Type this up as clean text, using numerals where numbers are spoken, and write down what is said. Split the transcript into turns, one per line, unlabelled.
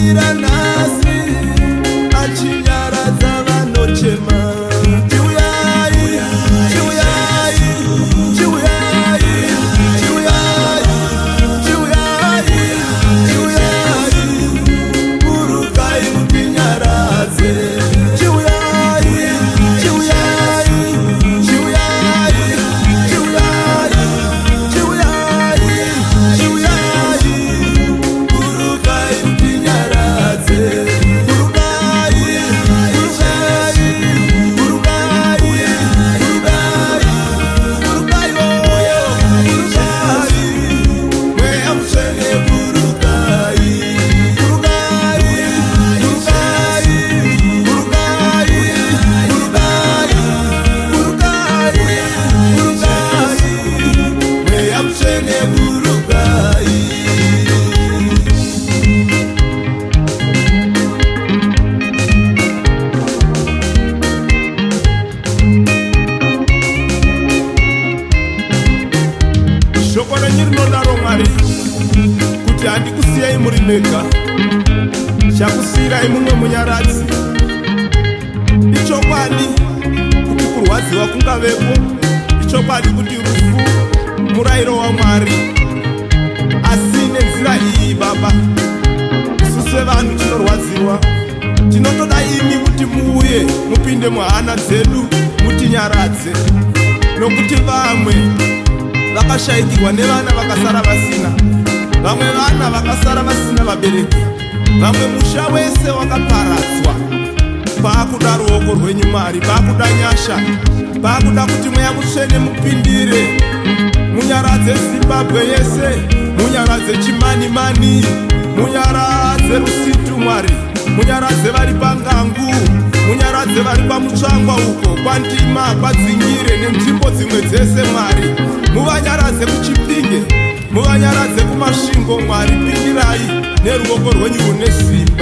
akamira nasi achinyaradza vanochema. Shoko renyirindodaro Mwari kuti handikusiyai muri mega, chakusiyirai mumwe munyaradzi. Ichokwadi kuti kurwadziwa kungavepo, ichokwadi kuti rufu murayiro waMwari, asi nenzira iyi Baba isu sevanhu tinorwadziwa. Tinotoda imi kuti muuye mupinde muhana dzedu mutinyaradze, nokuti vamwe vakashayikirwa nevana vakasara vasina, vamwe vana vakasara vasina vabereki, vamwe musha wese wakaparadzwa. Paakuda ruoko rwenyu Mwari, paakuda nyasha, paakuda kuti Mweya Mutsvene mupindire munyaradze Zimbabwe yese, munyaradze Chimanimani, munyaradze Rusitu Mwari, munyaradze vari paNgangu, munyaradze vari paMutsvangwa uko, kwaNdima, kwaDzingire nenzvimbo dzimwe dzese Mwari. Muvanyaradze kuChipinge, muvanyaradze kuMasvingo Mwari, pindirai neruoko rwenyu rune simba.